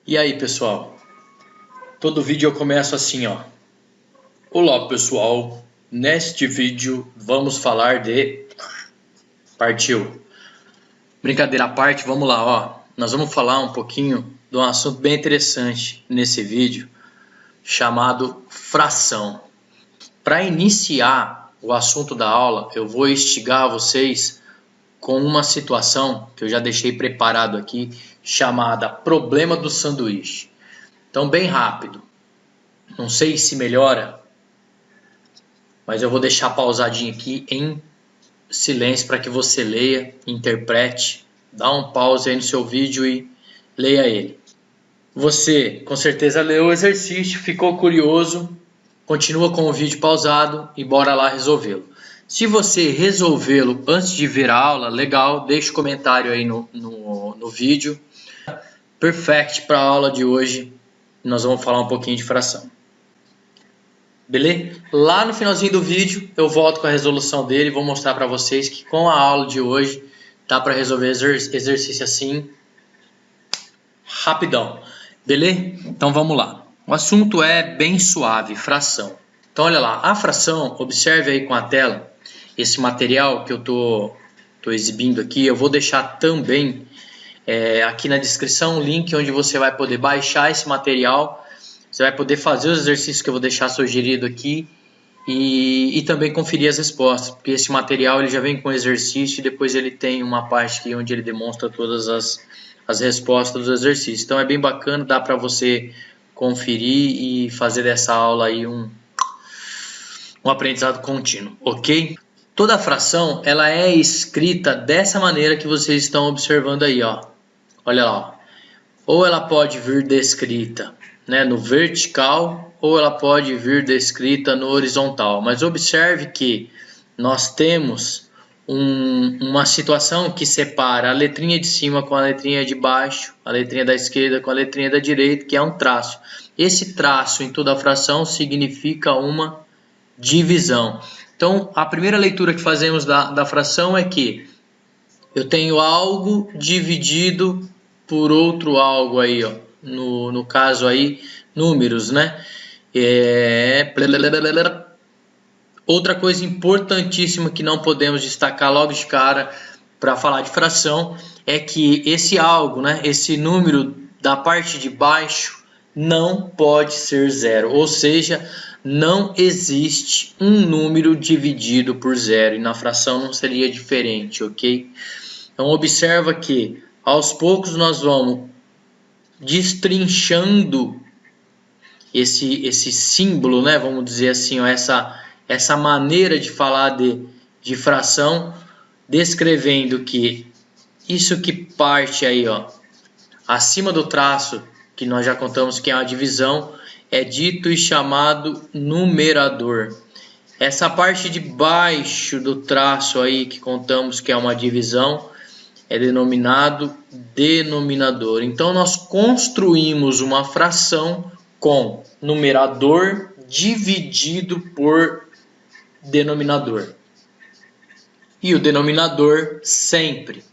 E aí, pessoal? Todo vídeo eu começo assim, ó. Olá, pessoal. Neste vídeo vamos falar de... Partiu. Brincadeira à parte, vamos lá, ó. Nós vamos falar um pouquinho de um assunto bem interessante nesse vídeo, chamado fração. Para iniciar o assunto da aula, eu vou instigar vocês com uma situação que eu já deixei preparado aqui, chamada problema do sanduíche. Então, bem rápido. Não sei se melhora, mas eu vou deixar pausadinho aqui em silêncio para que você leia, interprete, dá um pause aí no seu vídeo e leia ele. Você com certeza leu o exercício, ficou curioso, continua com o vídeo pausado e bora lá resolvê-lo. Se você resolvê-lo antes de ver a aula, legal, deixa um comentário aí no vídeo. Perfect para a aula de hoje, nós vamos falar um pouquinho de fração. Beleza? Lá no finalzinho do vídeo eu volto com a resolução dele e vou mostrar para vocês que com a aula de hoje dá para resolver exercício assim rapidão. Beleza? Então vamos lá. O assunto é bem suave, fração. Então olha lá, a fração, observe aí com a tela, esse material que eu tô exibindo aqui, eu vou deixar também aqui na descrição um link onde você vai poder baixar esse material. Você vai poder fazer os exercícios que eu vou deixar sugerido aqui e também conferir as respostas, porque esse material ele já vem com exercício e depois ele tem uma parte aqui onde ele demonstra todas as respostas dos exercícios. Então é bem bacana, dá para você conferir e fazer dessa aula aí um aprendizado contínuo, ok? Toda fração ela é escrita dessa maneira que vocês estão observando aí, ó. Olha lá, ó. Ou ela pode vir descrita no vertical, ou ela pode vir descrita no horizontal. Mas observe que nós temos uma situação que separa a letrinha de cima com a letrinha de baixo, a letrinha da esquerda com a letrinha da direita, que é um traço. Esse traço em toda a fração significa uma divisão. Então, a primeira leitura que fazemos da fração é que eu tenho algo dividido por outro algo aí, ó. No caso aí, números, né? Outra coisa importantíssima que não podemos destacar logo de cara para falar de fração é que esse algo, né? Esse número da parte de baixo não pode ser zero, ou seja, não existe um número dividido por zero e na fração não seria diferente, ok? Então observa que aos poucos nós vamos destrinchando esse símbolo, né? Vamos dizer assim, ó, essa maneira de falar de fração, descrevendo que isso que parte aí, ó, acima do traço, que nós já contamos que é a divisão, é dito e chamado numerador. Essa parte de baixo do traço aí, que contamos que é uma divisão, é denominado denominador. Então nós construímos uma fração com numerador dividido por denominador. E o denominador sempre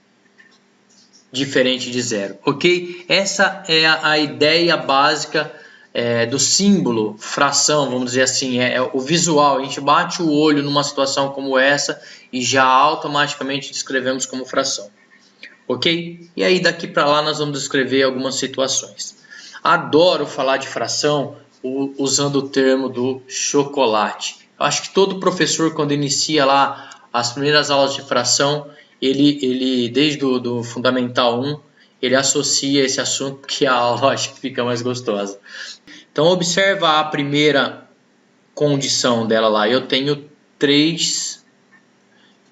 diferente de zero, ok? Essa é a ideia básica do símbolo fração, vamos dizer assim, é o visual. A gente bate o olho numa situação como essa e já automaticamente descrevemos como fração. Ok? E aí daqui para lá nós vamos descrever algumas situações. Adoro falar de fração usando o termo do chocolate. Eu acho que todo professor, quando inicia lá as primeiras aulas de fração, ele desde do Fundamental 1, ele associa esse assunto porque a aula acho que fica mais gostosa. Então observa a primeira condição dela lá. Eu tenho 3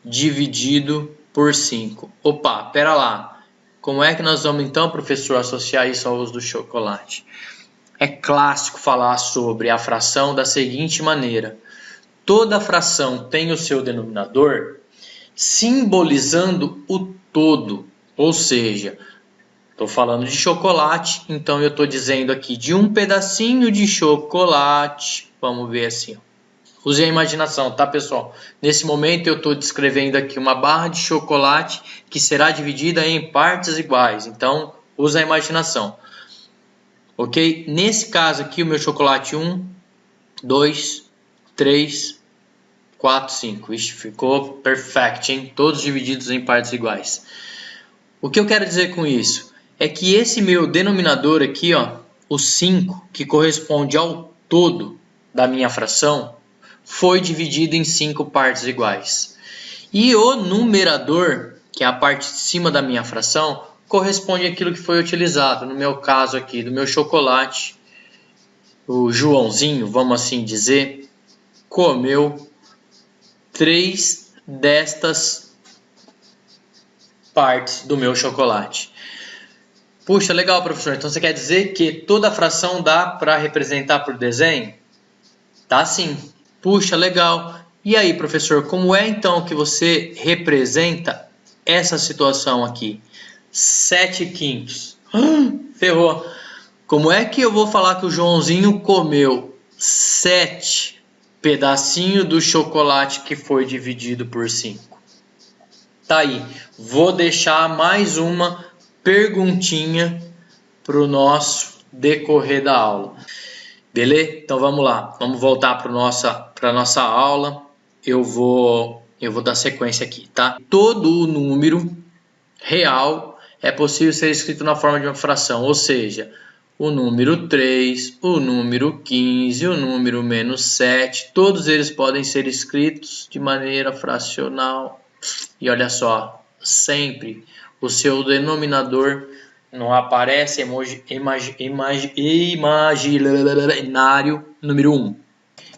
dividido por 5. Opa, pera lá. Como é que nós vamos então, professor, associar isso ao uso do chocolate? É clássico falar sobre a fração da seguinte maneira. Toda fração tem o seu denominador simbolizando o todo. Ou seja, estou falando de chocolate, então eu estou dizendo aqui de um pedacinho de chocolate. Vamos ver assim, ó. Use a imaginação, tá, pessoal? Nesse momento eu estou descrevendo aqui uma barra de chocolate que será dividida em partes iguais. Então, use a imaginação. ok? Nesse caso aqui, o meu chocolate 1, 2, 3, 4, 5. Ixi, ficou perfect, hein? Todos divididos em partes iguais. O que eu quero dizer com isso? É que esse meu denominador aqui, ó, o 5, que corresponde ao todo da minha fração, foi dividido em 5 partes iguais. E o numerador, que é a parte de cima da minha fração, corresponde àquilo que foi utilizado. No meu caso aqui, do meu chocolate, o Joãozinho, vamos assim dizer, comeu 3 destas partes do meu chocolate. Puxa, legal, professor. Então você quer dizer que toda fração dá para representar por desenho? Dá sim. Puxa, legal. E aí, professor, como é então que você representa essa situação aqui? 7/5. Ferrou. Como é que eu vou falar que o Joãozinho comeu 7 pedacinhos do chocolate que foi dividido por 5? Tá aí. Vou deixar mais uma perguntinha para o nosso decorrer da aula. Beleza? Então vamos lá. Vamos voltar para a nossa aula. Eu vou dar sequência aqui, tá? Todo o número real é possível ser escrito na forma de uma fração, ou seja, o número 3, o número 15, o número -7, todos eles podem ser escritos de maneira fracional. E olha só, sempre o seu denominador não aparece imaginário número 1.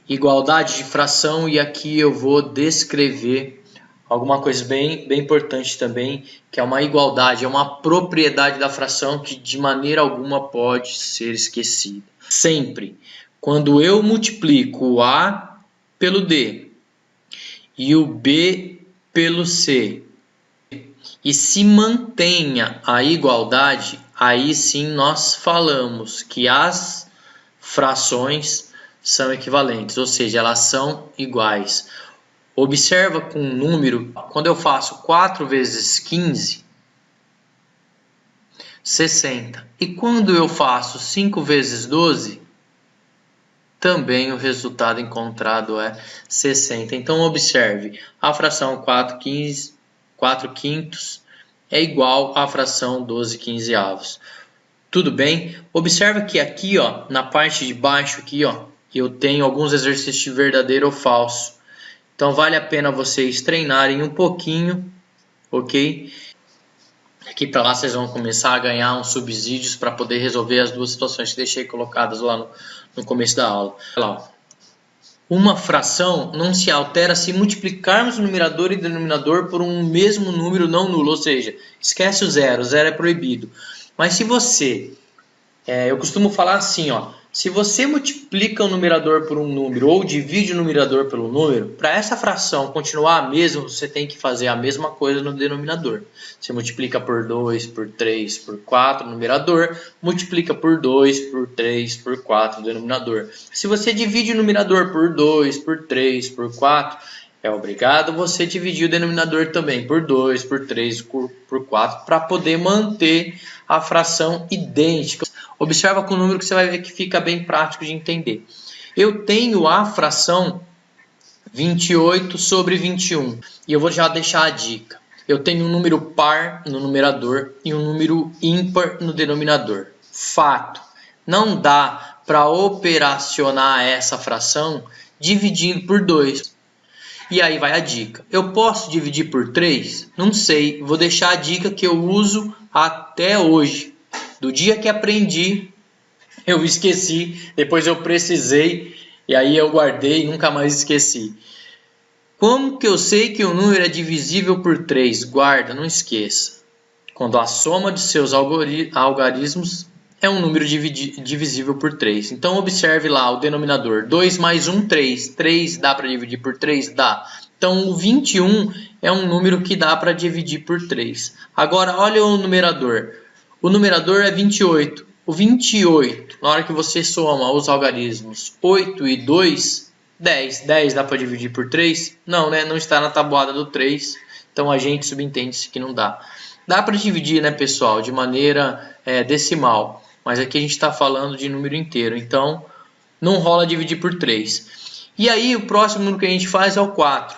Igualdade de fração, e aqui eu vou descrever alguma coisa bem importante também, que é uma igualdade, é uma propriedade da fração que de maneira alguma pode ser esquecida. Sempre, quando eu multiplico o A pelo D e o B pelo C, e se mantenha a igualdade, aí sim nós falamos que as frações são equivalentes, ou seja, elas são iguais. Observa com um número, quando eu faço 4 vezes 15, 60. E quando eu faço 5 vezes 12, também o resultado encontrado é 60. Então observe, a fração 4 quintos é igual à fração 12 quinzeavos. Tudo bem? Observa que aqui, ó, na parte de baixo aqui, ó, eu tenho alguns exercícios de verdadeiro ou falso. Então vale a pena vocês treinarem um pouquinho, ok? Aqui para lá vocês vão começar a ganhar uns subsídios para poder resolver as duas situações que deixei colocadas lá no começo da aula. Olha lá, ó. Uma fração não se altera se multiplicarmos o numerador e denominador por um mesmo número não nulo, ou seja, esquece o zero é proibido. Mas se você, eu costumo falar assim, ó, se você multiplica o numerador por um número ou divide o numerador pelo número, para essa fração continuar a mesma, você tem que fazer a mesma coisa no denominador. Você multiplica por 2, por 3, por 4 no numerador, multiplica por 2, por 3, por 4 no denominador. Se você divide o numerador por 2, por 3, por 4, é obrigado você dividir o denominador também por 2, por 3, por 4, para poder manter a fração idêntica. Observa com o número que você vai ver que fica bem prático de entender. Eu tenho a fração 28 sobre 21. E eu vou já deixar a dica. Eu tenho um número par no numerador e um número ímpar no denominador. Fato. Não dá para operacionar essa fração dividindo por 2. E aí vai a dica. Eu posso dividir por 3? Não sei. Vou deixar a dica que eu uso até hoje. Do dia que aprendi, eu esqueci, depois eu precisei, e aí eu guardei e nunca mais esqueci. Como que eu sei que o número é divisível por 3? Guarda, não esqueça. Quando a soma de seus algarismos é um número divisível por 3. Então observe lá o denominador. 2 mais 1, 3. 3 dá para dividir por 3? Dá. Então o 21 é um número que dá para dividir por 3. Agora olha o numerador. O numerador é 28. O 28, na hora que você soma os algarismos 8 e 2, 10. 10 dá para dividir por 3? Não, né? Não está na tabuada do 3. Então a gente subentende que não dá. Dá para dividir, né, pessoal, de maneira decimal. mas aqui a gente está falando de número inteiro, então não rola dividir por 3. E aí o próximo número que a gente faz é o 4.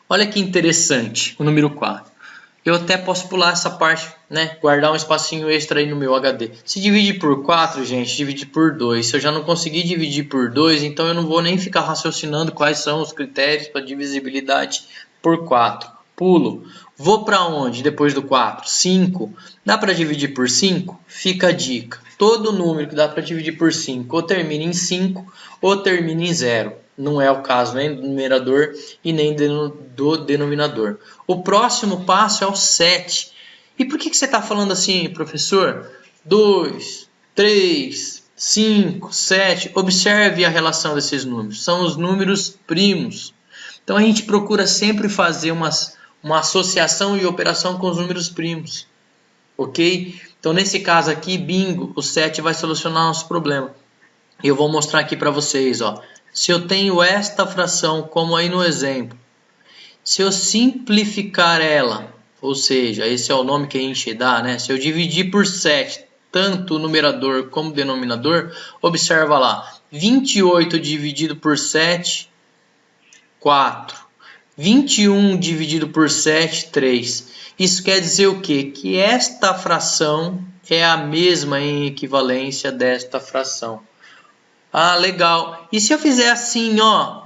Olha que interessante o número 4. Eu até posso pular essa parte, né? Guardar um espacinho extra aí no meu HD. Se dividir por 4, gente, dividir por 2. Se eu já não conseguir dividir por 2, então eu não vou nem ficar raciocinando quais são os critérios para divisibilidade por 4. Pulo. Vou para onde depois do 4? 5. Dá para dividir por 5? Fica a dica. Todo número que dá para dividir por 5 ou termina em 5 ou termina em 0. Não é o caso nem do numerador e nem do denominador. O próximo passo é o 7. E por que você está falando assim, professor? 2, 3, 5, 7. Observe a relação desses números. São os números primos. Então a gente procura sempre fazer uma associação e operação com os números primos. Ok? Então nesse caso aqui, bingo, o 7 vai solucionar nosso problema. E eu vou mostrar aqui para vocês, ó. Se eu tenho esta fração, como aí no exemplo, se eu simplificar ela, ou seja, esse é o nome que a gente dá, né? Se eu dividir por 7, tanto o numerador como o denominador, observa lá, 28 dividido por 7, 4. 21 dividido por 7, 3. Isso quer dizer o quê? Que esta fração é a mesma em equivalência desta fração. Ah, legal. E se eu fizer assim, ó,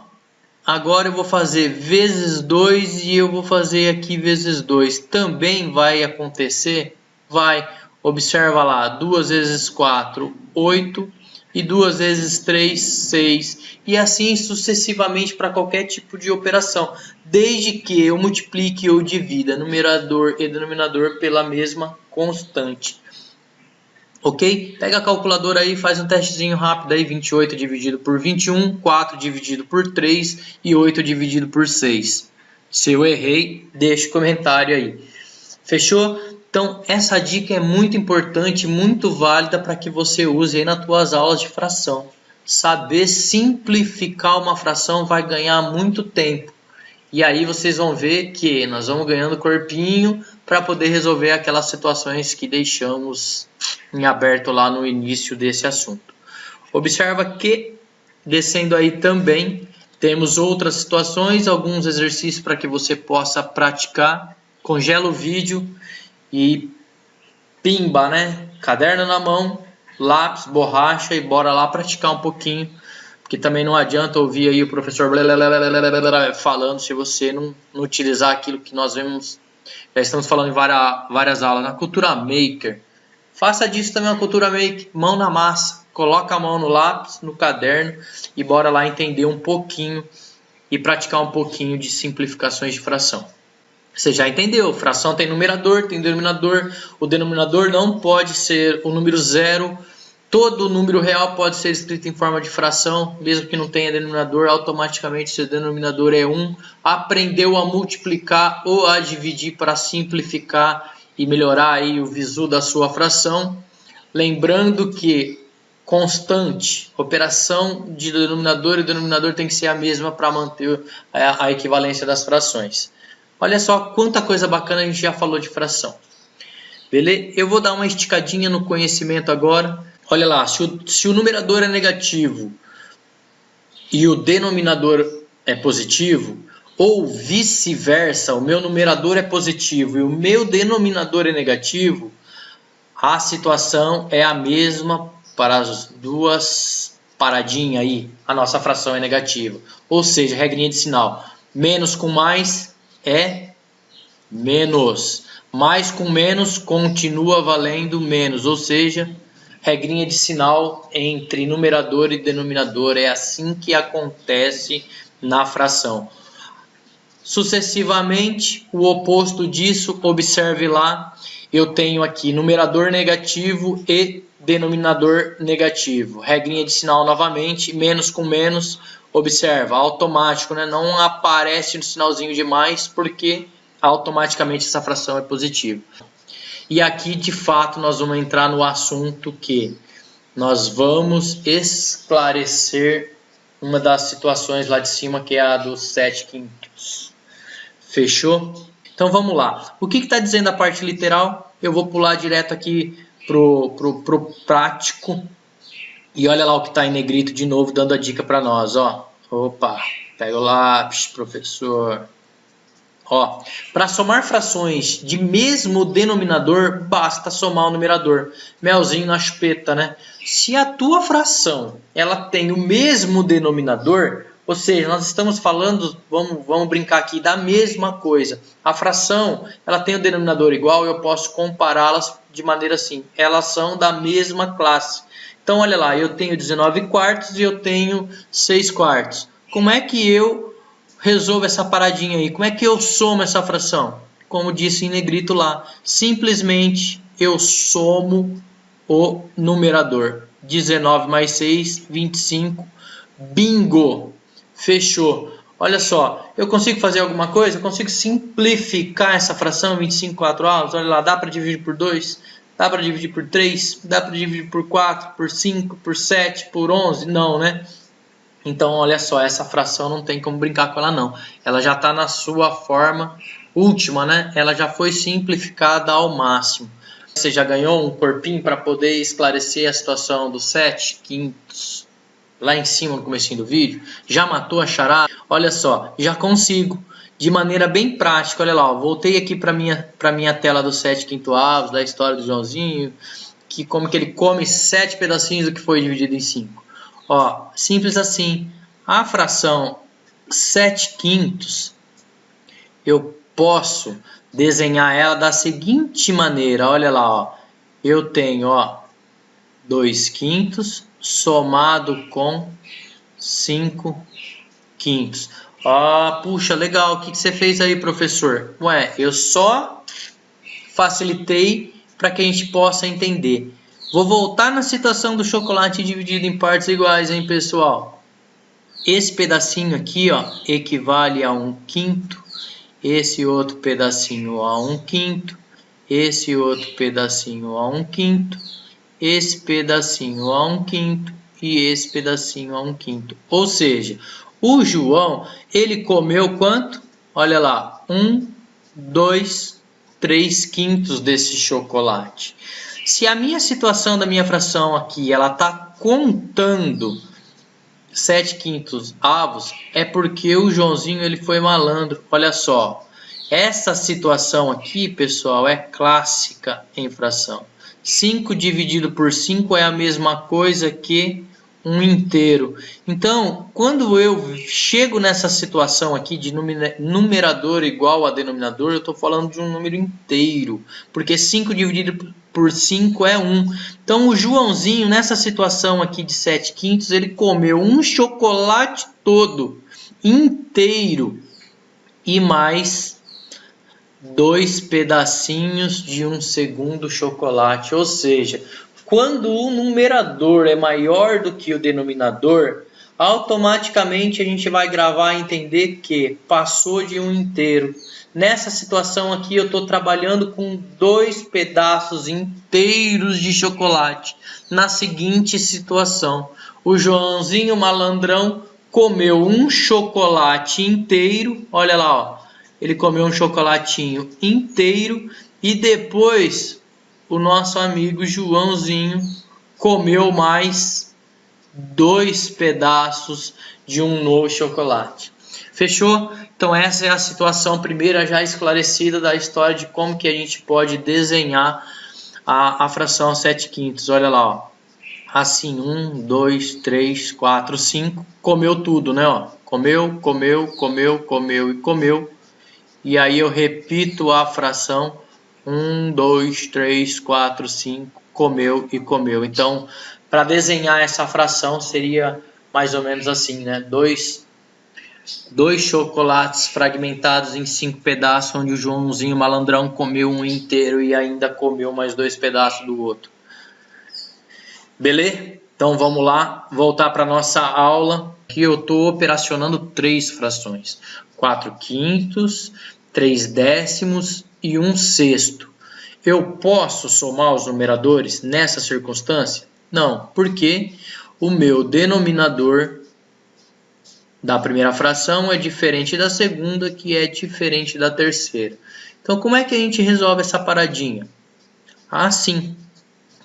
agora eu vou fazer vezes 2 e eu vou fazer aqui vezes 2. Também vai acontecer? Vai. Observa lá, 2 vezes 4, 8. E 2 vezes 3, 6. E assim sucessivamente para qualquer tipo de operação. Desde que eu multiplique ou divida numerador e denominador pela mesma constante. Ok? Pega a calculadora aí e faz um testezinho rápido aí. 28 dividido por 21, 4 dividido por 3 e 8 dividido por 6. Se eu errei, deixa o comentário aí. Fechou? Então, essa dica é muito importante, muito válida para que você use aí nas suas aulas de fração. Saber simplificar uma fração vai ganhar muito tempo. E aí vocês vão ver que nós vamos ganhando corpinho para poder resolver aquelas situações que deixamos em aberto lá no início desse assunto. Observa que, descendo aí também, temos outras situações, alguns exercícios para que você possa praticar. Congela o vídeo e pimba, né? Caderno na mão, lápis, borracha e bora lá praticar um pouquinho. Porque também não adianta ouvir aí o professor falando se você não utilizar aquilo que nós vemos. Já estamos falando em várias aulas. Na cultura maker, faça disso também uma cultura maker. Mão na massa, coloca a mão no lápis, no caderno e bora lá entender um pouquinho e praticar um pouquinho de simplificações de fração. Você já entendeu, fração tem numerador, tem denominador. O denominador não pode ser o número 0. Todo número real pode ser escrito em forma de fração, mesmo que não tenha denominador, automaticamente seu denominador é 1. Aprendeu a multiplicar ou a dividir para simplificar e melhorar aí o visu da sua fração. Lembrando que constante, operação de denominador e denominador tem que ser a mesma para manter a equivalência das frações. Olha só quanta coisa bacana a gente já falou de fração. Beleza? Eu vou dar uma esticadinha no conhecimento agora. Olha lá, se o numerador é negativo e o denominador é positivo, ou vice-versa, o meu numerador é positivo e o meu denominador é negativo, a situação é a mesma para as duas paradinhas aí, a nossa fração é negativa. Ou seja, regrinha de sinal, menos com mais é menos, mais com menos continua valendo menos, ou seja, regrinha de sinal entre numerador e denominador, é assim que acontece na fração. Sucessivamente, o oposto disso, observe lá, eu tenho aqui numerador negativo e denominador negativo. Regrinha de sinal novamente, menos com menos, observa, automático, né? Não aparece no sinalzinho de mais, porque automaticamente essa fração é positiva. E aqui, de fato, nós vamos entrar no assunto que nós vamos esclarecer uma das situações lá de cima, que é a dos 7/5. Fechou? Então vamos lá. O que está dizendo a parte literal? Eu vou pular direto aqui pro prático. E olha lá o que está em negrito de novo, dando a dica para nós, ó. Opa, pega o lápis, professor. Ó, para somar frações de mesmo denominador, basta somar o numerador. Melzinho na chupeta, né? Se a tua fração ela tem o mesmo denominador, ou seja, nós estamos falando, vamos brincar aqui, da mesma coisa. A fração ela tem o denominador igual, eu posso compará-las de maneira assim. Elas são da mesma classe. Então, olha lá, eu tenho 19 quartos e eu tenho 6 quartos. Como é que eu resolvo essa paradinha aí? Como é que eu somo essa fração? Como disse em negrito lá, simplesmente eu somo o numerador. 19 mais 6, 25. Bingo! Fechou. Olha só, eu consigo fazer alguma coisa? Eu consigo simplificar essa fração, 25 4/8. Olha lá, dá para dividir por 2? Dá para dividir por 3? Dá para dividir por 4, por 5, por 7, por 11? Não, né? Então, olha só, essa fração não tem como brincar com ela não. Ela já está na sua forma última, né? Ela já foi simplificada ao máximo. Você já ganhou um corpinho para poder esclarecer a situação dos 7/5 lá em cima no comecinho do vídeo? Já matou a charada? Olha só, já consigo. De maneira bem prática, olha lá, ó, voltei aqui para minha tela do 7/5, da história do Joãozinho, que como que ele come 7 pedacinhos do que foi dividido em 5. Ó, simples assim, a fração 7/5, eu posso desenhar ela da seguinte maneira, olha lá, ó, eu tenho, ó, 2/5 somado com 5/5. Ah, puxa, legal. O que você fez aí, professor? Ué, eu só facilitei para que a gente possa entender. Vou voltar na situação do chocolate dividido em partes iguais, hein, pessoal? Esse pedacinho aqui, ó, equivale a 1/5. Esse outro pedacinho a 1/5. Esse outro pedacinho a 1/5. Esse pedacinho a 1/5. E esse pedacinho a 1/5. Ou seja, o João, ele comeu quanto? Olha lá, 1, 2, 3/5 desse chocolate. Se a minha situação da minha fração aqui, ela está contando 7/5 avos, é porque o Joãozinho ele foi malandro. Olha só, essa situação aqui, pessoal, é clássica em fração. 5 dividido por 5 é a mesma coisa que um inteiro. Então, quando eu chego nessa situação aqui de numerador igual a denominador, eu estou falando de um número inteiro, porque 5 dividido por 5 é 1. Então, o Joãozinho, nessa situação aqui de 7/5, ele comeu um chocolate todo, inteiro, e mais 2 pedacinhos de um segundo chocolate, ou seja, quando o numerador é maior do que o denominador, automaticamente a gente vai gravar e entender que passou de um inteiro. Nessa situação aqui eu estou trabalhando com 2 pedaços inteiros de chocolate. Na seguinte situação, o Joãozinho malandrão comeu um chocolate inteiro, olha lá, ó, ele comeu um chocolatinho inteiro e depois o nosso amigo Joãozinho comeu mais 2 pedaços de um novo chocolate. Fechou? Então essa é a situação primeira já esclarecida da história de como que a gente pode desenhar a fração 7/5. Olha lá, ó. Assim, 1, 2, 3, 4, 5. Comeu tudo, né? Ó. Comeu, comeu, comeu, comeu e comeu. E aí eu repito a fração 1, 2, 3, 4, 5, comeu e comeu. Então, para desenhar essa fração seria mais ou menos assim, né? Dois chocolates fragmentados em 5 pedaços, onde o Joãozinho malandrão comeu um inteiro e ainda comeu mais 2 pedaços do outro. Beleza? Então vamos lá, voltar para nossa aula, que eu estou operacionando 3 frações. 4/5, 3/10 e 1/6. Eu posso somar os numeradores nessa circunstância? Não, porque o meu denominador da primeira fração é diferente da segunda, que é diferente da terceira. Então, como é que a gente resolve essa paradinha? Assim,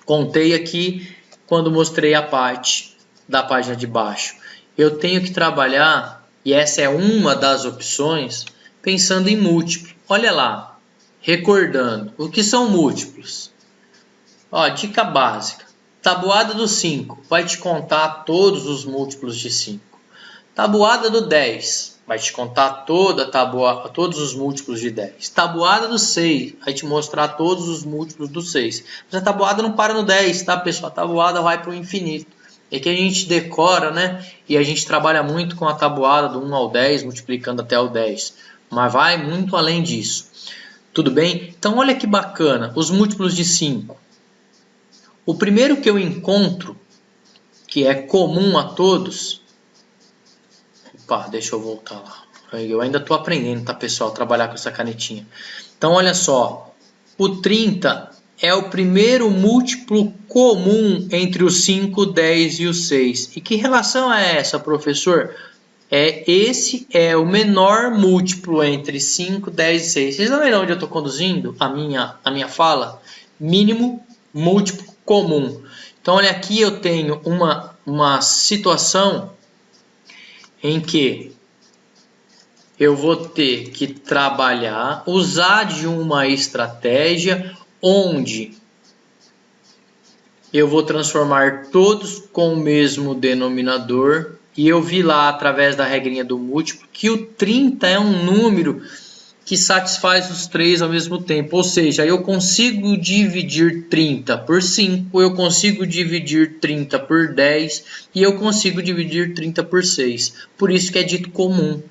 Contei aqui quando mostrei a parte da página de baixo. Eu tenho que trabalhar, e essa é uma das opções, pensando em múltiplo. Olha lá, recordando, o que são múltiplos? Ó, dica básica. Tabuada do 5 vai te contar todos os múltiplos de 5. Tabuada do 10 vai te contar todos os múltiplos de 10. Tabuada do 6 vai te mostrar todos os múltiplos do 6. Mas a tabuada não para no 10, tá, pessoal? A tabuada vai para o infinito. É que a gente decora, né? E a gente trabalha muito com a tabuada do 1 ao 10, multiplicando até o 10. Mas vai muito além disso. Tudo bem? Então, olha que bacana. Os múltiplos de 5. O primeiro que eu encontro, que é comum a todos... Opa, deixa eu voltar lá. Eu ainda estou aprendendo, tá, pessoal? Trabalhar com essa canetinha. Então, olha só. O 30 é o primeiro múltiplo comum entre o 5, o 10 e o 6. E que relação é essa, professor? Esse é o menor múltiplo entre 5, 10 e 6. Vocês não verão onde eu estou conduzindo a minha fala? Mínimo múltiplo comum. Então, olha aqui, eu tenho uma situação em que eu vou ter que trabalhar, usar de uma estratégia onde eu vou transformar todos com o mesmo denominador. E eu vi lá, através da regrinha do múltiplo, que o 30 é um número que satisfaz os três ao mesmo tempo. Ou seja, eu consigo dividir 30 por 5, eu consigo dividir 30 por 10 e eu consigo dividir 30 por 6. Por isso que é dito comum.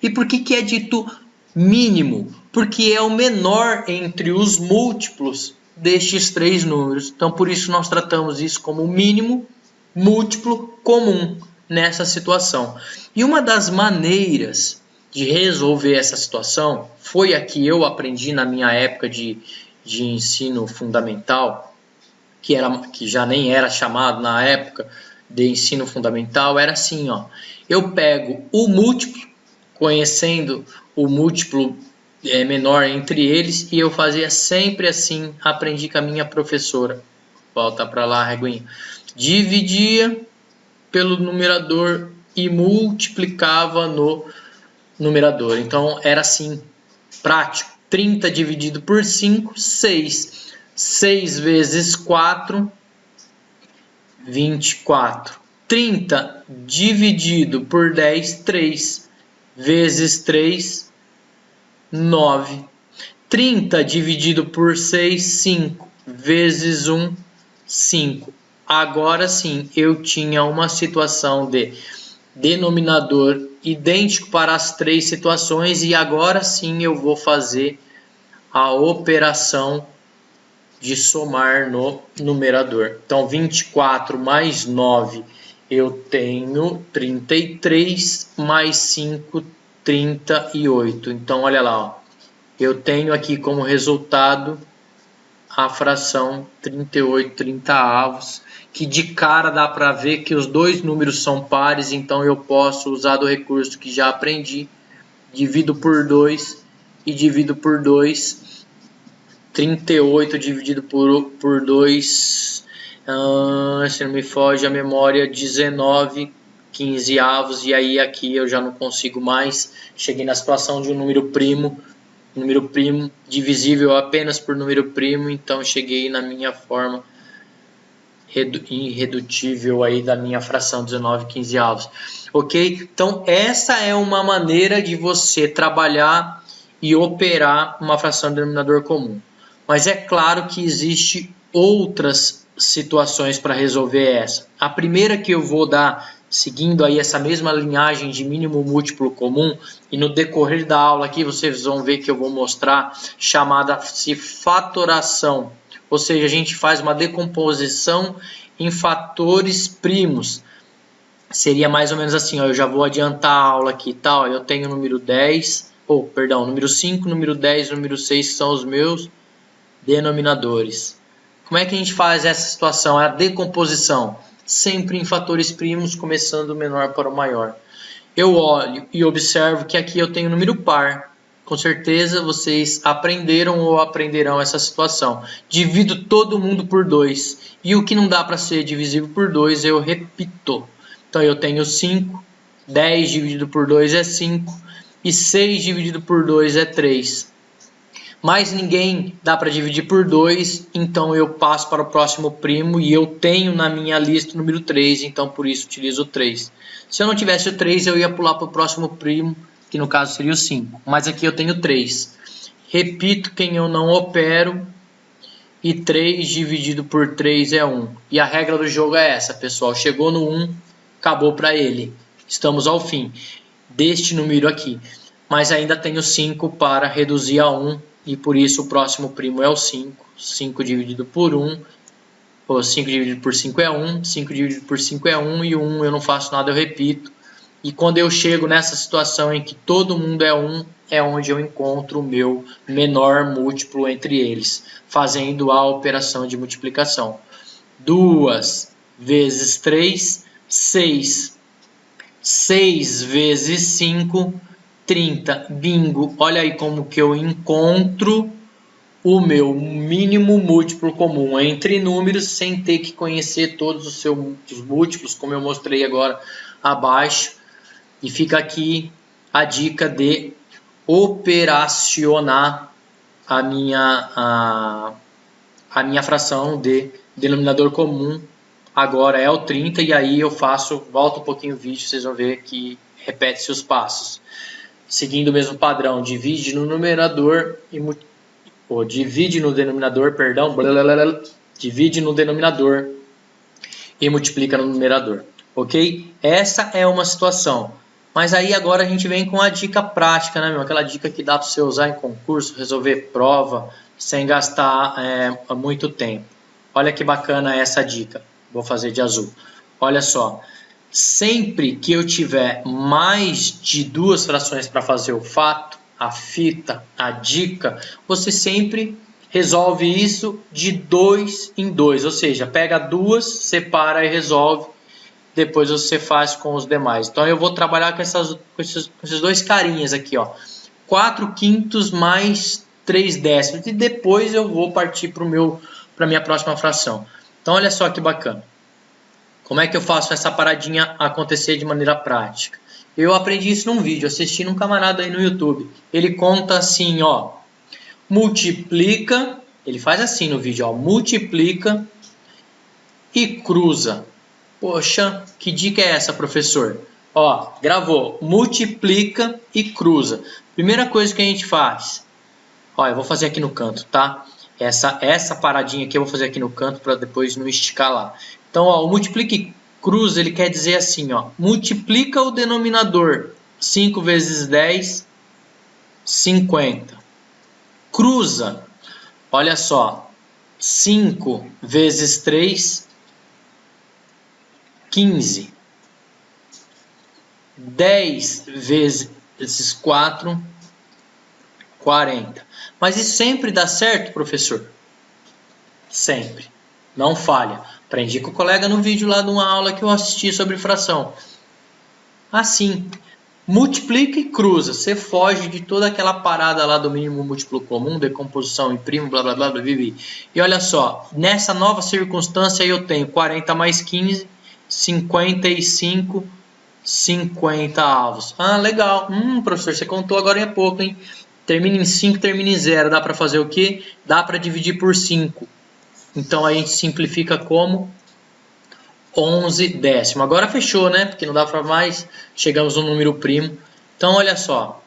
E por que é dito mínimo? Porque é o menor entre os múltiplos destes três números. Então, por isso nós tratamos isso como mínimo múltiplo comum nessa situação. E uma das maneiras de resolver essa situação foi a que eu aprendi na minha época de ensino fundamental, que já nem era chamado na época de ensino fundamental. Era assim, ó, eu pego o múltiplo, conhecendo o múltiplo menor entre eles, e eu fazia sempre assim. Aprendi com a minha professora. Volta para lá, reguinha. Dividia pelo numerador e multiplicava no numerador. Então era assim, prático. 30 dividido por 5, 6. 6 vezes 4, 24. 30 dividido por 10, 3. Vezes 3, 9. 30 dividido por 6, 5. Vezes 1, 5. Agora sim, eu tinha uma situação de denominador idêntico para as três situações, e agora sim eu vou fazer a operação de somar no numerador. Então, 24 mais 9, eu tenho 33, mais 5, 38. Então, olha lá, ó. Eu tenho aqui como resultado a fração 38 30avos, que de cara dá para ver que os dois números são pares. Então eu posso usar do recurso que já aprendi, divido por 2 e divido por 2. 38 dividido por 2, se não me foge a memória, 19 15avos, e aí aqui eu já não consigo mais. Cheguei na situação de um número primo divisível apenas por número primo, então cheguei na minha forma irredutível aí da minha fração 19 15avos. Ok? Então essa é uma maneira de você trabalhar e operar uma fração de denominador comum. Mas é claro que existe outras situações para resolver essa. A primeira que eu vou dar, seguindo aí essa mesma linhagem de mínimo múltiplo comum, e no decorrer da aula aqui vocês vão ver que eu vou mostrar, chamada-se fatoração. Ou seja, a gente faz uma decomposição em fatores primos. Seria mais ou menos assim, ó, eu já vou adiantar a aula aqui, tá? Ó, eu tenho o número 10, número 5, número 10, número 6, que são os meus denominadores. Como é que a gente faz essa situação? É a decomposição. Sempre em fatores primos, começando do menor para o maior. Eu olho e observo que aqui eu tenho um número par. com certeza vocês aprenderam ou aprenderão essa situação. Divido todo mundo por 2. E o que não dá para ser divisível por 2, eu repito. Então eu tenho 5, 10 dividido por 2 é 5, e 6 dividido por 2 é 3. Mas ninguém dá para dividir por 2, então eu passo para o próximo primo e eu tenho na minha lista o número 3, então por isso utilizo o 3. Se eu não tivesse o 3, eu ia pular para o próximo primo, que no caso seria o 5. Mas aqui eu tenho 3. Repito quem eu não opero, e 3 dividido por 3 é 1. E a regra do jogo é essa, pessoal. Chegou no 1, acabou para ele. Estamos ao fim deste número aqui. Mas ainda tenho 5 para reduzir a 1. E por isso o próximo primo é o 5. 5 dividido por 1. Ou 5 dividido por 5 é 1. 5 dividido por 5 é 1. E 1 eu não faço nada, eu repito. E quando eu chego nessa situação em que todo mundo é 1, é onde eu encontro o meu menor múltiplo entre eles, fazendo a operação de multiplicação. 2 vezes 3, 6. 6 vezes 5, 30. Bingo! Olha aí como que eu encontro o meu mínimo múltiplo comum entre números sem ter que conhecer todos os seus múltiplos, como eu mostrei agora abaixo. E fica aqui a dica de operacionar a minha fração de denominador comum. Agora é o 30 e aí eu volto um pouquinho o vídeo, vocês vão ver que repete-se os passos. Seguindo o mesmo padrão, divide no numerador divide no denominador, perdão, divide no denominador e multiplica no numerador, ok? Essa é uma situação. Mas aí agora a gente vem com a dica prática, né, meu? Aquela dica que dá para você usar em concurso, resolver prova, sem gastar muito tempo. Olha que bacana essa dica. Vou fazer de azul. Olha só. Sempre que eu tiver mais de 2 frações para fazer o fato, a fita, a dica, você sempre resolve isso de 2 em 2. Ou seja, pega 2, separa e resolve. Depois você faz com os demais. Então eu vou trabalhar com esses dois carinhas aqui, ó. 4/5 mais 3/10. E depois eu vou partir para a minha próxima fração. Então olha só que bacana. Como é que eu faço essa paradinha acontecer de maneira prática? Eu aprendi isso num vídeo, assistindo um camarada aí no YouTube. Ele conta assim, ó. Multiplica, ele faz assim no vídeo, ó. Multiplica e cruza. Poxa, que dica é essa, professor? Ó, gravou. Multiplica e cruza. Primeira coisa que a gente faz. Ó, eu vou fazer aqui no canto, tá? Essa paradinha aqui eu vou fazer aqui no canto para depois não esticar lá. Então, ó, o multiplica e cruza, ele quer dizer assim, ó. Multiplica o denominador. 5 vezes 10, 50. Cruza. Olha só. 5 vezes 3, 15. 10 vezes 4, 40. Mas isso sempre dá certo, professor? Sempre. Não falha. Aprendi com o colega no vídeo lá de uma aula que eu assisti sobre fração. Assim, multiplica e cruza. Você foge de toda aquela parada lá do mínimo múltiplo comum, decomposição em primo, blá blá blá blá blá. E olha só, nessa nova circunstância eu tenho 40 mais 15, 55, 50 avos. Ah, legal. Professor, você contou agora há pouco, hein? Termina em 5, termina em 0. Dá para fazer o quê? Dá para dividir por 5. Então a gente simplifica como 11/10. Agora fechou, né? Porque não dá para mais. Chegamos no número primo. Então olha só.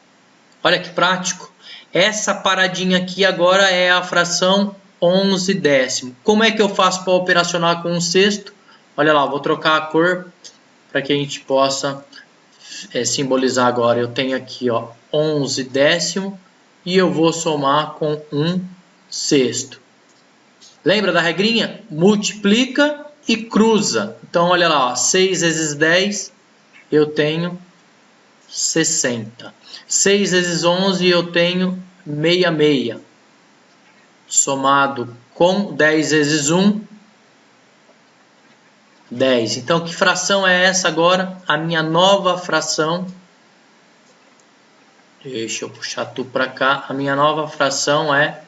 Olha que prático. Essa paradinha aqui agora é a fração 11/10. Como é que eu faço para operacionar com 1/6? Olha lá, vou trocar a cor para que a gente possa simbolizar agora. Eu tenho aqui, ó, 11/10 e eu vou somar com 1/6. Lembra da regrinha? Multiplica e cruza. Então, olha lá, ó, 6 vezes 10, eu tenho 60. 6 vezes 11, eu tenho 66. Somado com 10 vezes 1, 10. Então, que fração é essa agora? A minha nova fração Deixa eu puxar tudo para cá. A minha nova fração é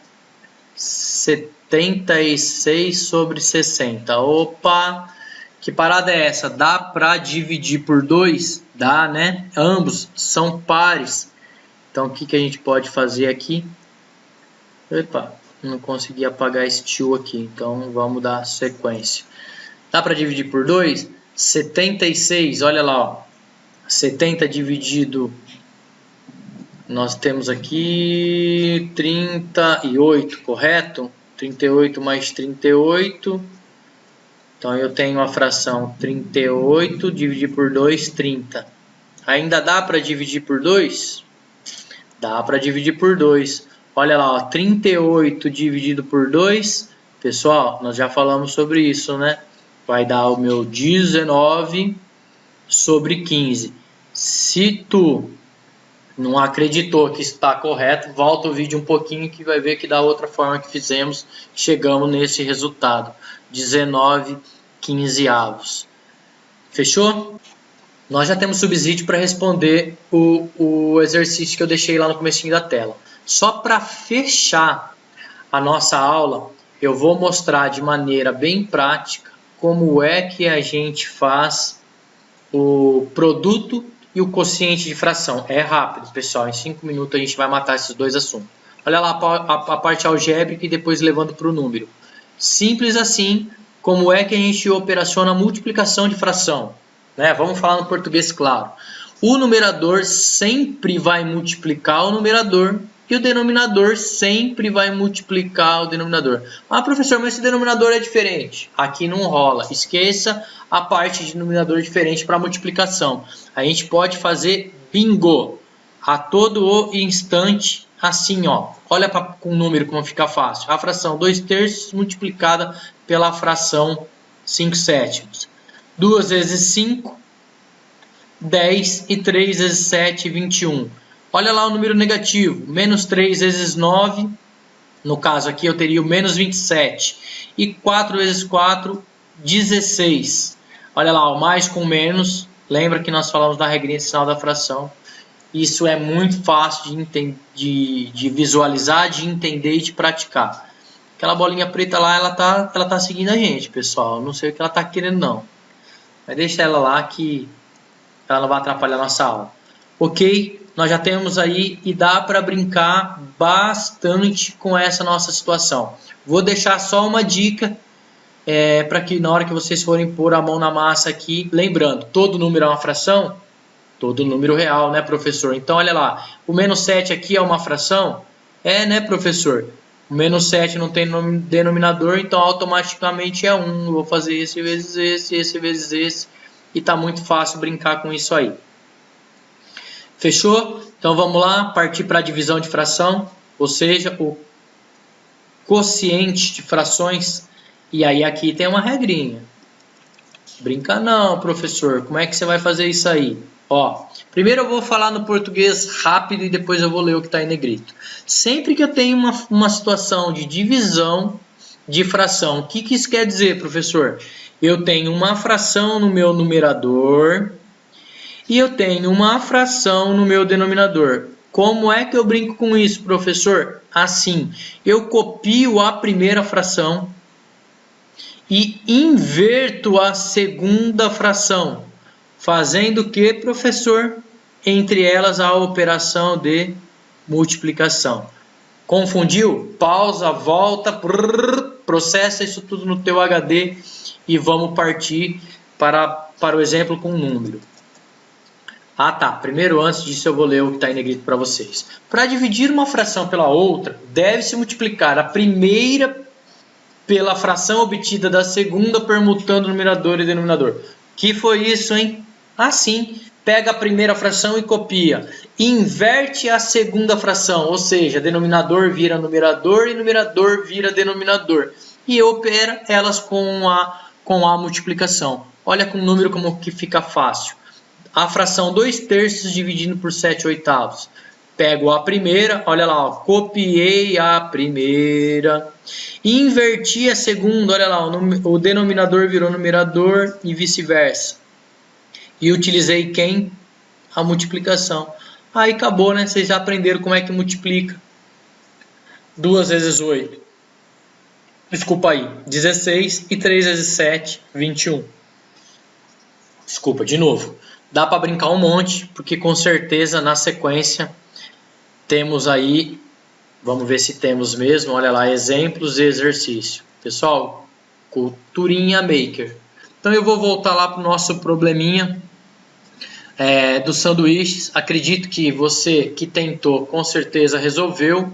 76 sobre 60. Opa! Que parada é essa? Dá para dividir por 2? Dá, né? Ambos são pares. Então, o que a gente pode fazer aqui? Epa, não consegui apagar esse tio aqui. Então, vamos dar sequência. Dá para dividir por 2? 76, olha lá, ó. 70 dividido... Nós temos aqui 38, correto? 38 mais 38... Então, eu tenho a fração 38, dividir por 2, 30. Ainda dá para dividir por 2? Dá para dividir por 2. Olha lá, ó, 38 dividido por 2. Pessoal, nós já falamos sobre isso, né? Vai dar o meu 19 sobre 15. Se tu não acreditou que está correto, volta o vídeo um pouquinho que vai ver que da outra forma que fizemos, chegamos nesse resultado. 19 quinzeavos. Fechou? Nós já temos subsídio para responder o exercício que eu deixei lá no comecinho da tela. Só para fechar a nossa aula, eu vou mostrar de maneira bem prática como é que a gente faz o produto e o quociente de fração. É rápido, pessoal. Em 5 minutos a gente vai matar esses dois assuntos. Olha lá a parte algébrica e depois levando para o número. Simples assim, como é que a gente operaciona a multiplicação de fração, né? Vamos falar no português claro. O numerador sempre vai multiplicar o numerador e o denominador sempre vai multiplicar o denominador. Ah, professor, mas esse denominador é diferente. Aqui não rola. Esqueça a parte de denominador diferente para multiplicação. A gente pode fazer bingo a todo o instante assim, ó. Olha com o número como fica fácil. A fração 2/3 multiplicada pela fração 5/7. 2 vezes 5, 10 e 3 vezes 7, 21. Olha lá o número negativo. Menos 3 vezes 9. No caso aqui eu teria o menos 27. E 4 vezes 4, 16. Olha lá, o mais com menos. Lembra que nós falamos da regrinha de sinal da fração. Isso é muito fácil de visualizar, de entender e de praticar. Aquela bolinha preta lá, ela tá seguindo a gente, pessoal. Não sei o que ela tá querendo, não. Mas deixa ela lá que ela não vai atrapalhar a nossa aula. Ok? Nós já temos aí e dá para brincar bastante com essa nossa situação. Vou deixar só uma dica para que na hora que vocês forem pôr a mão na massa aqui, lembrando, todo número é uma fração? Todo número real, né, professor? Então, olha lá, o menos 7 aqui é uma fração? É, né, professor? O menos 7 não tem denominador, então automaticamente é 1. Eu vou fazer esse vezes esse vezes esse. E tá muito fácil brincar com isso aí. Fechou? Então vamos lá, partir para a divisão de fração, ou seja, o quociente de frações. E aí aqui tem uma regrinha. Brinca não, professor. Como é que você vai fazer isso aí? Ó, primeiro eu vou falar no português rápido e depois eu vou ler o que está em negrito. Sempre que eu tenho uma situação de divisão de fração, o que isso quer dizer, professor? Eu tenho uma fração no meu numerador e eu tenho uma fração no meu denominador. Como é que eu brinco com isso, professor? Assim, eu copio a primeira fração e inverto a segunda fração. Fazendo o que, professor? Entre elas a operação de multiplicação. Confundiu? Pausa, volta, processa isso tudo no teu HD e vamos partir para o exemplo com um número. Ah tá, primeiro antes disso eu vou ler o que está em negrito para vocês. Para dividir uma fração pela outra, deve-se multiplicar a primeira pela fração obtida da segunda permutando numerador e denominador. Que foi isso, hein? Assim, pega a primeira fração e copia. Inverte a segunda fração, ou seja, denominador vira numerador e numerador vira denominador. E opera elas com a multiplicação. Olha com o número como que fica fácil. A fração 2/3 dividindo por 7/8. Pego a primeira, olha lá, ó, copiei a primeira. Inverti a segunda, olha lá, o denominador virou numerador e vice-versa. E utilizei quem? A multiplicação. Aí acabou, né? Vocês já aprenderam como é que multiplica. 2 vezes 8. Desculpa aí. 16 e 3 vezes 7, 21. Desculpa, de novo. Dá para brincar um monte, porque com certeza na sequência temos aí, vamos ver se temos mesmo, olha lá, exemplos e exercício. Pessoal, culturinha maker. Então eu vou voltar lá para o nosso probleminha dos sanduíches. Acredito que você que tentou com certeza resolveu.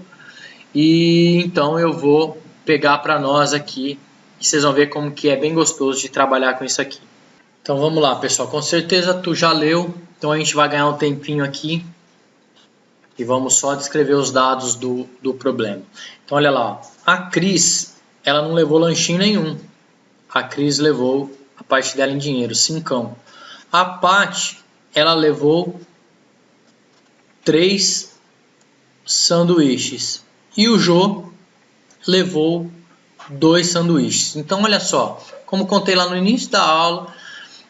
E então eu vou pegar para nós aqui e vocês vão ver como que é bem gostoso de trabalhar com isso aqui. Então vamos lá, pessoal. Com certeza tu já leu, então a gente vai ganhar um tempinho aqui e vamos só descrever os dados do problema. Então olha lá, a Cris, ela não levou lanchinho nenhum. A Cris levou a parte dela em dinheiro, 5. A Paty, ela levou 3 sanduíches. E o Jô levou 2 sanduíches. Então olha só, como contei lá no início da aula,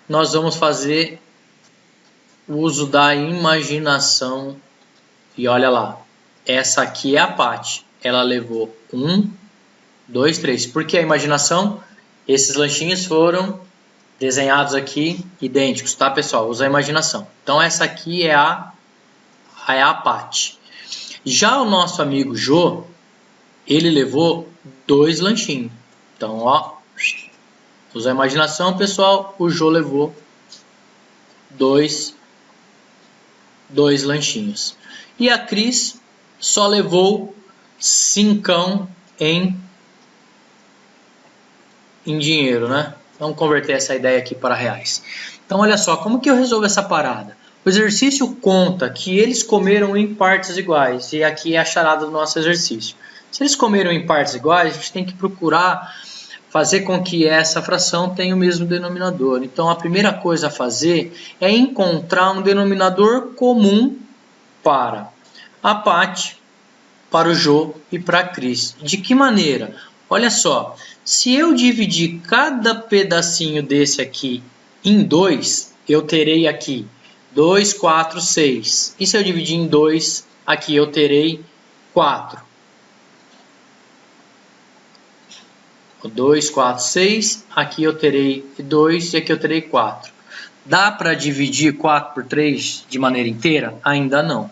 nós vamos fazer o uso da imaginação. E olha lá, essa aqui é a Paty. Ela levou 1, 2, 3. Por que a imaginação? Esses lanchinhos foram desenhados aqui idênticos, tá, pessoal? Usa a imaginação. Então essa aqui é a Paty. Já o nosso amigo Jô, ele levou 2 lanchinhos. Então, ó, usa a imaginação, pessoal. O Jô levou 2 lanchinhos. E a Cris só levou 5 em dinheiro, né? Vamos converter essa ideia aqui para reais. Então, olha só, como que eu resolvo essa parada? O exercício conta que eles comeram em partes iguais. E aqui é a charada do nosso exercício. Se eles comeram em partes iguais, a gente tem que procurar fazer com que essa fração tenha o mesmo denominador. Então, a primeira coisa a fazer é encontrar um denominador comum para a Paty, para o Jô e para a Cris. De que maneira? Olha só, se eu dividir cada pedacinho desse aqui em 2, eu terei aqui 2, 4, 6. E se eu dividir em 2, aqui eu terei 4. 2, 4, 6. Aqui eu terei 2 e aqui eu terei 4. Dá para dividir 4 por 3 de maneira inteira? Ainda não.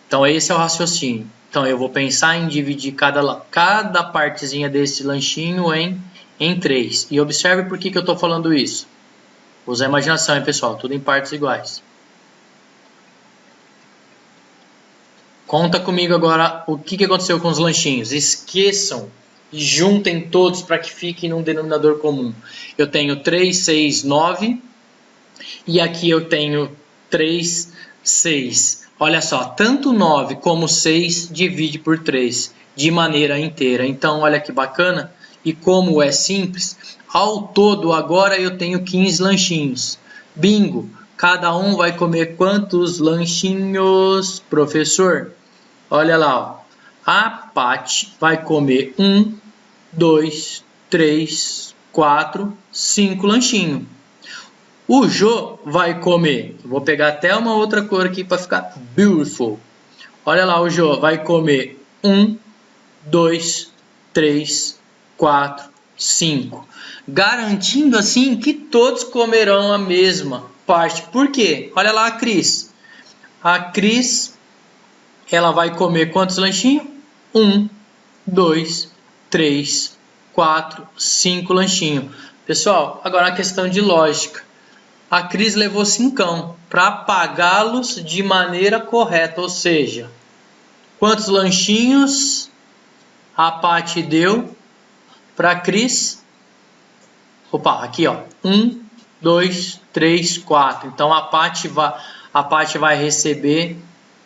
Então esse é o raciocínio. Então eu vou pensar em dividir cada partezinha desse lanchinho em 3. E observe por que eu estou falando isso. Usa a imaginação, hein, pessoal? Tudo em partes iguais. Conta comigo agora o que aconteceu com os lanchinhos. Esqueçam e juntem todos para que fiquem num denominador comum. Eu tenho 3, 6, 9 e aqui eu tenho 3, 6. Olha só, tanto 9 como 6 divide por 3 de maneira inteira. Então, olha que bacana. E como é simples, ao todo agora eu tenho 15 lanchinhos. Bingo! Cada um vai comer quantos lanchinhos, professor? Olha lá, ó. A Paty vai comer 1, 2, 3, 4, 5 lanchinhos. O Jô vai comer, vou pegar até uma outra cor aqui para ficar beautiful. Olha lá, o Jô vai comer 1, 2, 3, 4, 5. Garantindo assim que todos comerão a mesma parte. Por quê? Olha lá a Cris. A Cris, ela vai comer quantos lanchinhos? 1, 2, 3, 4, 5 lanchinhos. Pessoal, agora uma questão de lógica. A Cris levou 5 para pagá-los de maneira correta, ou seja, quantos lanchinhos a Paty deu para a Cris? Opa, aqui ó, 1, 2, 3, 4. Então a Paty vai receber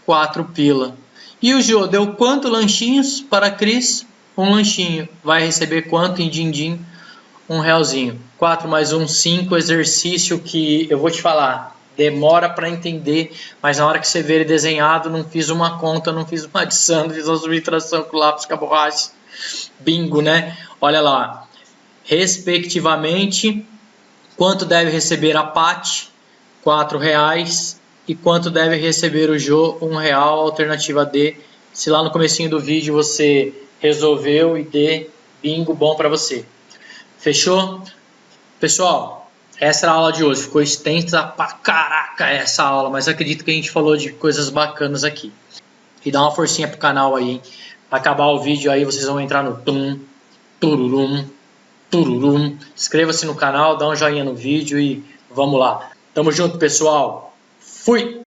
4 pila. E o Jô deu quantos lanchinhos para a Cris? 1 lanchinho. Vai receber quanto em din-din? 1 realzinho. 4 mais 1, 5. Exercício que eu vou te falar. Demora para entender, mas na hora que você vê ele desenhado, não fiz uma conta, não fiz uma adição, não fiz uma subtração com lápis, com a borracha. Bingo, né? Olha lá. Respectivamente, quanto deve receber a Paty? R$ 4. e quanto deve receber o Jô, R$1, alternativa D. Se lá no comecinho do vídeo você resolveu e D, bingo, bom para você. Fechou? Pessoal, essa era a aula de hoje. Ficou extensa pra caraca essa aula, mas acredito que a gente falou de coisas bacanas aqui. E dá uma forcinha pro canal aí, hein? Acabar o vídeo aí, vocês vão entrar no tum, tururum, tururum. Inscreva-se no canal, dá um joinha no vídeo e vamos lá. Tamo junto, pessoal. Fui!